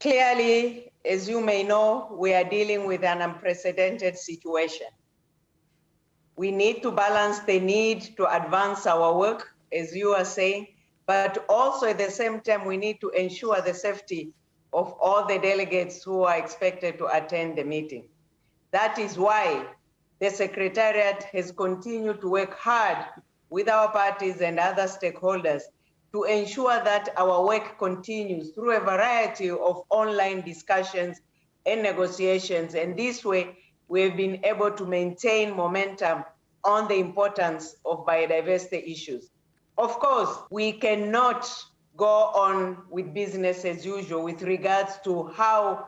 Clearly, as you may know, we are dealing with an unprecedented situation. We need to balance the need to advance our work, as you are saying, but also at the same time, we need to ensure the safety of all the delegates who are expected to attend the meeting. That is why the Secretariat has continued to work hard with our parties and other stakeholders to ensure that our work continues through a variety of online discussions and negotiations. And this way, we've been able to maintain momentum on the importance of biodiversity issues. Of course, we cannot go on with business as usual with regards to how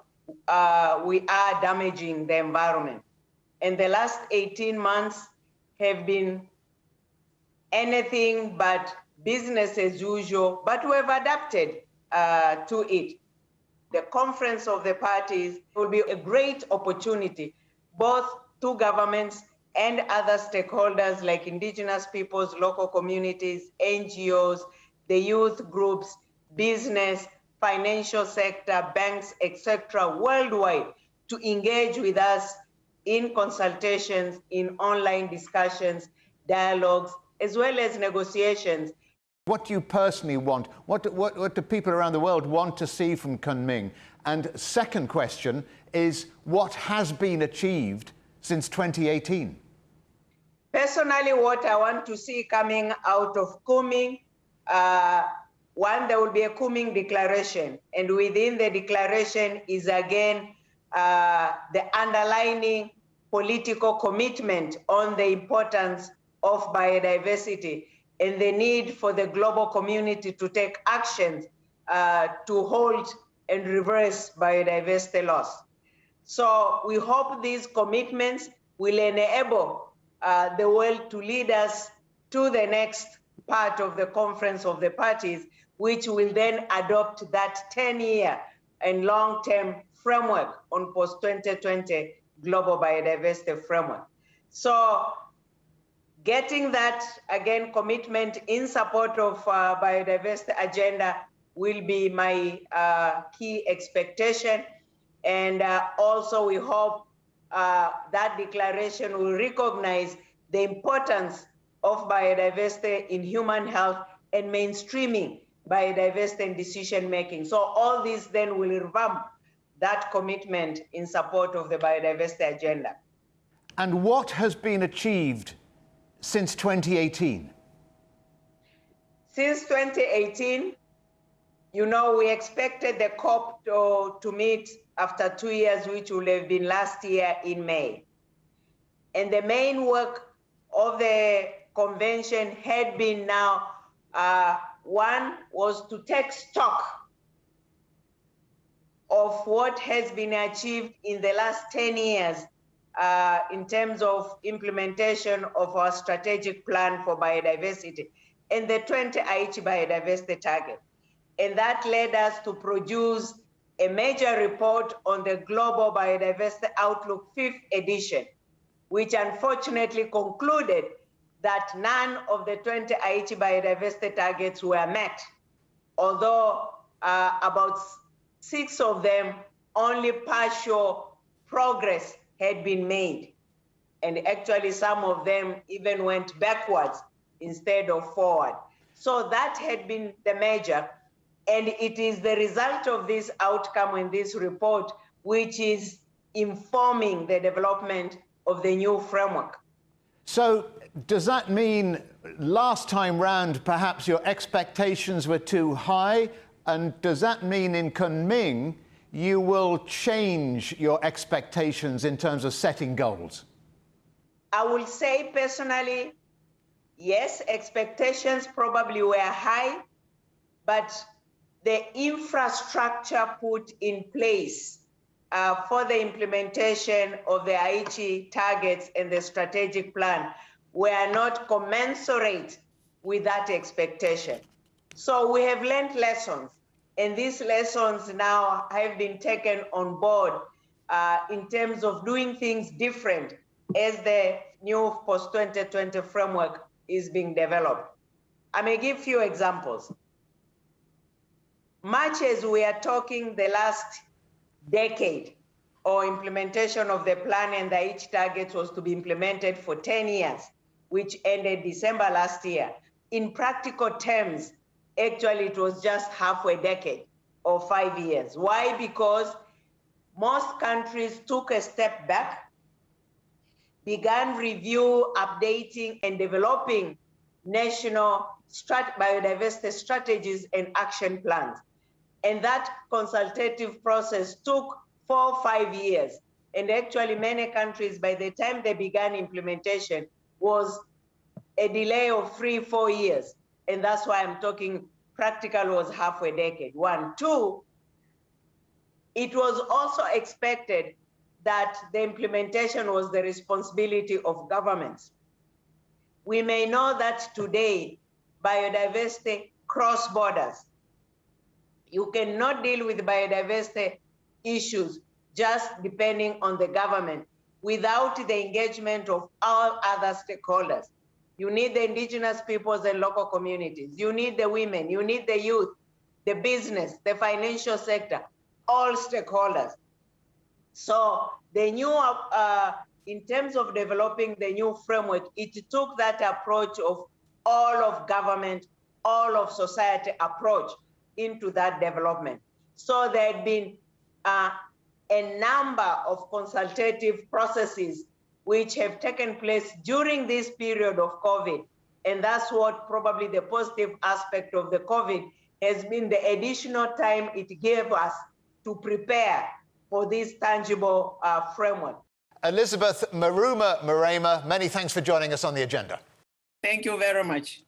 we are damaging the environment. And the last 18 months have been anything but business as usual, but we've adapted to it. The conference of the parties will be a great opportunity, both to governments and other stakeholders like indigenous peoples, local communities, NGOs, the youth groups, business, financial sector, banks, etc., worldwide, to engage with us in consultations, in online discussions, dialogues, as well as negotiations. What do you personally want? What do people around the world want to see from Kunming? And second question is, what has been achieved since 2018? Personally, what I want to see coming out of Kunming, one, there will be a Kunming declaration. And within the declaration is again the underlining political commitment on the importance of biodiversity and the need for the global community to take actions to hold and reverse biodiversity loss. So we hope these commitments will enable the world to lead us to the next part of the conference of the parties, which will then adopt that 10-year and long-term framework on post-2020 global biodiversity framework. So getting that, again, commitment in support of biodiversity agenda will be my key expectation. And also we hope that declaration will recognize the importance of biodiversity in human health and mainstreaming biodiversity in decision-making. So all this then will revamp that commitment in support of the biodiversity agenda. And what has been achieved since 2018? Since 2018, you know, we expected the COP to meet after 2 years, which would have been last year in May. And the main work of the convention had been now, one was to take stock of what has been achieved in the last 10 years in terms of implementation of our strategic plan for biodiversity and the 20 Aichi biodiversity target. And that led us to produce a major report on the Global Biodiversity Outlook 5th edition, which unfortunately concluded that none of the 20 Aichi biodiversity targets were met, although about 6 of them, only partial progress had been made. And actually some of them even went backwards instead of forward. So that had been the measure. And it is the result of this outcome in this report which is informing the development of the new framework. So does that mean last time round perhaps your expectations were too high? And does that mean in Kunming you will change your expectations in terms of setting goals? I will say personally, yes, expectations probably were high, but the infrastructure put in place for the implementation of the Aichi targets and the strategic plan were not commensurate with that expectation. So we have learned lessons, and these lessons now have been taken on board in terms of doing things different as the new post-2020 framework is being developed. I may give few examples. much as we are talking the last decade or implementation of the plan, and the each target was to be implemented for 10 years, which ended December last year. In practical terms, actually it was just half a decade or 5 years. Why? Because most countries took a step back, began review, updating, and developing national biodiversity strategies and action plans. And that consultative process took 4 or 5 years. And actually many countries, by the time they began implementation, was a delay of 3 or 4 years. And that's why I'm talking practical was half a decade. 1, 2, it was also expected that the implementation was the responsibility of governments. We may know that today, biodiversity cross borders. You cannot deal with biodiversity issues just depending on the government without the engagement of all other stakeholders. You need the indigenous peoples and local communities. You need the women, you need the youth, the business, the financial sector, all stakeholders. So the new, in terms of developing the new framework, it took that approach of all of government, all of society approach into that development. So there had been a number of consultative processes which have taken place during this period of COVID. And that's what probably the positive aspect of the COVID has been, the additional time it gave us to prepare for this tangible framework. Elizabeth Maruma Mrema, many thanks for joining us on The Agenda. Thank you very much.